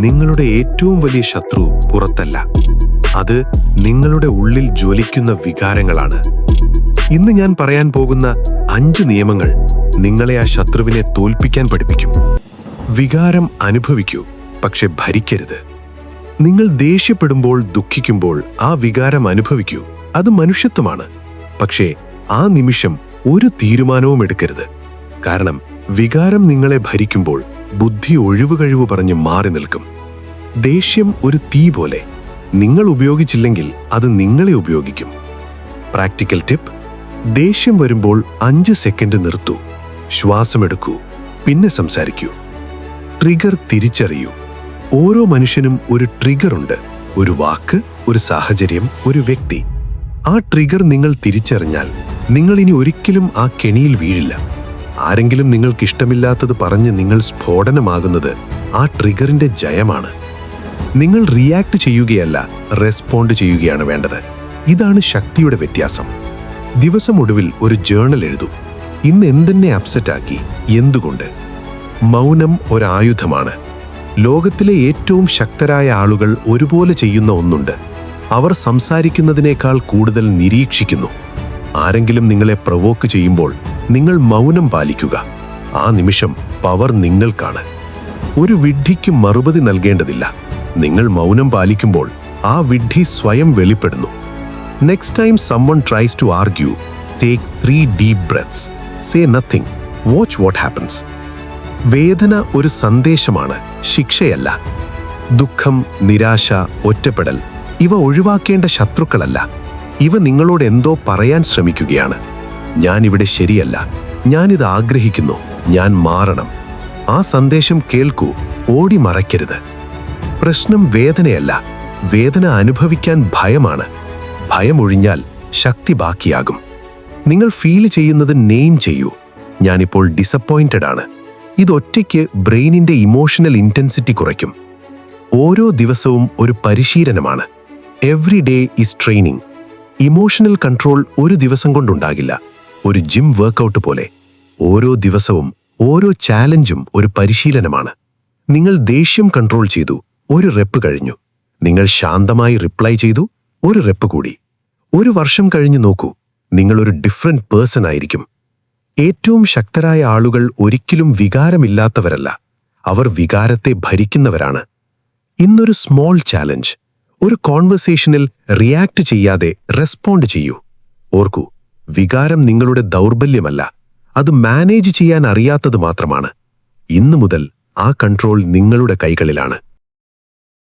നിങ്ങളുടെ ഏറ്റവും വലിയ ശത്രു പുറത്തല്ല, അത് നിങ്ങളുടെ ഉള്ളിൽ ജ്വലിക്കുന്ന വികാരങ്ങളാണ്. ഇന്ന് ഞാൻ പറയാൻ പോകുന്ന 5 നിയമങ്ങൾ നിങ്ങളെ ആ ശത്രുവിനെ തോൽപ്പിക്കാൻ പഠിപ്പിക്കും. വികാരം അനുഭവിക്കൂ, പക്ഷെ ഭരിക്കരുത്. നിങ്ങൾ ദേഷ്യപ്പെടുമ്പോൾ, ദുഃഖിക്കുമ്പോൾ ആ വികാരം അനുഭവിക്കൂ. അത് മനുഷ്യത്വമാണ്. പക്ഷേ ആ നിമിഷം ഒരു തീരുമാനവും എടുക്കരുത്. കാരണം വികാരം നിങ്ങളെ ഭരിക്കുമ്പോൾ ബുദ്ധി ഒഴിവുകഴിവ് പറഞ്ഞ് മാറി നിൽക്കും. ദേഷ്യം ഒരു തീ പോലെ. നിങ്ങൾ ഉപയോഗിച്ചില്ലെങ്കിൽ അത് നിങ്ങളെ ഉപയോഗിക്കും. പ്രാക്ടിക്കൽ ടിപ്പ്: ദേഷ്യം വരുമ്പോൾ 5 സെക്കൻഡ് നിർത്തൂ, ശ്വാസമെടുക്കൂ, പിന്നെ സംസാരിക്കൂ. ട്രിഗർ തിരിച്ചറിയൂ. ഓരോ മനുഷ്യനും ഒരു ട്രിഗർ ഉണ്ട്. ഒരു വാക്ക്, ഒരു സാഹചര്യം, ഒരു വ്യക്തി. ആ ട്രിഗർ നിങ്ങൾ തിരിച്ചറിഞ്ഞാൽ നിങ്ങൾ ഇനി ഒരിക്കലും ആ കെണിയിൽ വീഴില്ല. ആരെങ്കിലും നിങ്ങൾക്കിഷ്ടമില്ലാത്തത് പറഞ്ഞ് നിങ്ങൾ സ്ഫോടനമാകുന്നത് ആ ട്രിഗറിന്റെ ജയമാണ്. നിങ്ങൾ റിയാക്ട് ചെയ്യുകയല്ല, റെസ്പോണ്ട് ചെയ്യുകയാണ് വേണ്ടത്. ഇതാണ് ശക്തിയുടെ വ്യത്യാസം. ദിവസം ഒടുവിൽ ഒരു ജേർണൽ എഴുതൂ. ഇന്ന് എന്തെന്നെ അപ്സെറ്റാക്കി, എന്തുകൊണ്ട്? മൗനം ഒരായുധമാണ്. ലോകത്തിലെ ഏറ്റവും ശക്തരായ ആളുകൾ ഒരുപോലെ ചെയ്യുന്ന ഒന്നുണ്ട്. അവർ സംസാരിക്കുന്നതിനേക്കാൾ കൂടുതൽ നിരീക്ഷിക്കുന്നു. ആരെങ്കിലും നിങ്ങളെ പ്രൊവോക്ക് ചെയ്യുമ്പോൾ നിങ്ങൾ മൗനം പാലിക്കുക. ആ നിമിഷം പവർ നിങ്ങൾക്കാണ്. ഒരു വിഡ്ഢിക്ക് മറുപടി നൽകേണ്ടതില്ല. നിങ്ങൾ മൗനം പാലിക്കുമ്പോൾ ആ വിഡ്ഢി സ്വയം വെളിപ്പെടുന്നു. Next time someone tries to argue, take 3 deep breaths. Say nothing. Watch what happens. വേദന ഒരു സന്ദേശമാണ്, ശിക്ഷയല്ല. ദുഃഖം, നിരാശ, ഒറ്റപ്പെടൽ ഇവ ഒഴിവാക്കേണ്ട ശത്രുക്കളല്ല. ഇവ നിങ്ങളോട് എന്തോ പറയാൻ ശ്രമിക്കുകയാണ്. ഞാനിവിടെ ശരിയല്ല, ഞാനിത് ആഗ്രഹിക്കുന്നു, ഞാൻ മാറണം. ആ സന്ദേശം കേൾക്കൂ, ഓടി മറയ്ക്കരുത്. പ്രശ്നം വേദനയല്ല, വേദന അനുഭവിക്കാൻ ഭയമാണ്. ഭയമൊഴിഞ്ഞാൽ ശക്തി ബാക്കിയാകും. നിങ്ങൾ ഫീൽ ചെയ്യുന്നത് നെയിം ചെയ്യൂ. ഞാനിപ്പോൾ ഡിസപ്പോയിന്റഡ് ആണ്. ഇതൊറ്റയ്ക്ക് ബ്രെയിനിന്റെ ഇമോഷണൽ ഇന്റൻസിറ്റി കുറയ്ക്കും. ഓരോ ദിവസവും ഒരു പരിശീലനമാണ്. Every day is training. Emotional control ഒരു ദിവസം കൊണ്ടുണ്ടാകില്ല. ഒരു ജിം വർക്കൗട്ട് പോലെ ഓരോ ദിവസവും ഓരോ ചാലഞ്ചും ഒരു പരിശീലനമാണ്. നിങ്ങൾ ദേഷ്യം കൺട്രോൾ ചെയ്തു, ഒരു റെപ്പ് കഴിഞ്ഞു. നിങ്ങൾ ശാന്തമായി റിപ്ലൈ ചെയ്തു, ഒരു റെപ്പ് കൂടി. 1 വർഷം കഴിഞ്ഞു നോക്കൂ, നിങ്ങളൊരു ഡിഫറെന്റ് പേഴ്സൺ ആയിരിക്കും. ഏറ്റവും ശക്തരായ ആളുകൾ ഒരിക്കലും വികാരമില്ലാത്തവരല്ല, അവർ വികാരത്തെ ഭരിക്കുന്നവരാണ്. ഇന്നൊരു സ്മോൾ ചാലഞ്ച്. ഒരു കോൺവെർസേഷനിൽ റിയാക്ട് ചെയ്യാതെ റെസ്പോണ്ട് ചെയ്യൂ. ഓർക്കൂ, വികാരം നിങ്ങളുടെ ദൗർബല്യമല്ല, അത് മാനേജ് ചെയ്യാൻ അറിയാത്തത് മാത്രമാണ്. ഇന്നു മുതൽ ആ കൺട്രോൾ നിങ്ങളുടെ കൈകളിലാണ്.